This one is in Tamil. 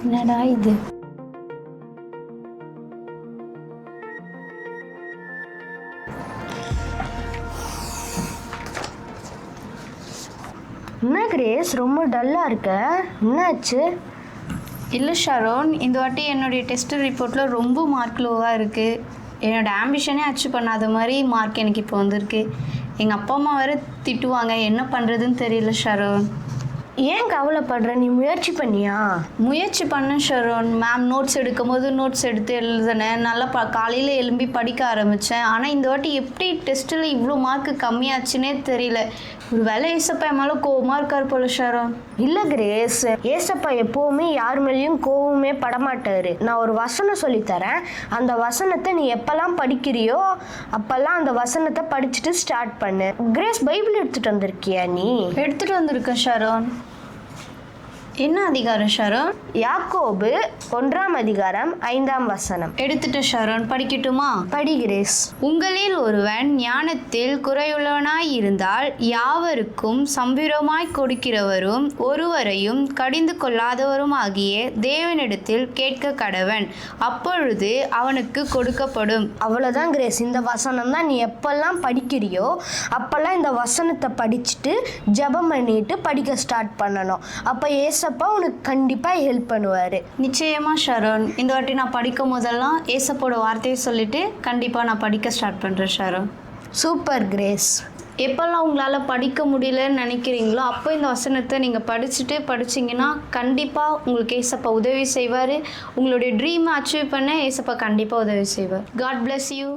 என்னடா இது? என்ன கிரேஸ், ரொம்ப டல்லாக இருக்க, என்னாச்சு? இல்லை ஷரோன், இந்த வாட்டி என்னுடைய டெஸ்ட் ரிப்போர்ட்டில் ரொம்ப மார்க் லோவாக இருக்குது. என்னோடய ஆம்பிஷனே அச்சீவ் பண்ணாத மாதிரி மார்க் எனக்கு இப்போ வந்திருக்கு. எங்கள் அப்பா அம்மா வேறு திட்டுவாங்க, என்ன பண்ணுறதுன்னு தெரியல ஷரோன். ஏன் கவலைப்படுற? நீ முயற்சி பண்ணியா? முயற்சி பண்ணேன் ஷரோன். மேம் நோட்ஸ் எடுக்கும்போது நோட்ஸ் எடுத்து எழுதினேன். நல்லா காலையில் எழும்பி படிக்க ஆரம்பித்தேன். ஆனால் இந்த வாட்டி எப்படி டெஸ்ட்டில் இவ்வளோ மார்க்கு கம்மியாச்சுன்னே தெரியல. ஒரு வேலை ஏசப்பா என் மேலே கோவமாக இருக்கார் போல ஷரோன். இல்லை கிரேஸ், ஏசப்பா எப்போவுமே யார் மேலேயும் கோவமே படமாட்டாரு. நான் ஒரு வசனம் சொல்லித்தரேன். அந்த வசனத்தை நீ எப்போல்லாம் படிக்கிறியோ அப்போல்லாம் அந்த வசனத்தை படிச்சுட்டு ஸ்டார்ட் பண்ணு. கிரேஸ், பைபிள் எடுத்துகிட்டு வந்திருக்கியா நீ? எடுத்துகிட்டு வந்திருக்கேன் ஷரோன். என்ன அதிகாரம் ஷரோன்? யாக்கோபு 1:5 எடுத்துட்ட ஷரோன், படிக்கட்டுமா? படி கிரேஸ். உங்களில் ஒருவன் ஞானத்தில் குறையுள்ளவனாய் இருந்தால் யாவருக்கும் சம்பிரமாய் கொடுக்கிறவரும் ஒருவரையும் கடிந்து கொள்ளாதவரும் ஆகிய தேவனிடத்தில் கேட்க கடவன், அப்பொழுது அவனுக்கு கொடுக்கப்படும். அவ்வளோதான் கிரேஸ். இந்த வசனம் தான். நீ எப்பெல்லாம் படிக்கிறியோ அப்போல்லாம் இந்த வசனத்தை படிச்சுட்டு ஜெபம் பண்ணிட்டு படிக்க ஸ்டார்ட் பண்ணணும். அப்போ ஏசப்பா உனக்கு கண்டிப்பாக ஹெல்ப் பண்ணுவார். நிச்சயமா ஷரோன். இந்த வாட்டி நான் படிக்கும் போதெல்லாம் ஏசப்போட வார்த்தையை சொல்லிட்டு கண்டிப்பாக நான் படிக்க ஸ்டார்ட் பண்ணுறேன் ஷரோன். Super grace. எப்போல்லாம் உங்களால் படிக்க முடியலன்னு நினைக்கிறீங்களோ அப்போ இந்த வசனத்தை நீங்கள் படிச்சிங்கன்னா கண்டிப்பாக உங்களுக்கு ஏசப்பா உதவி செய்வார். உங்களுடைய ட்ரீமை அச்சீவ் பண்ண ஏசப்பா கண்டிப்பாக உதவி செய்வார். God bless you.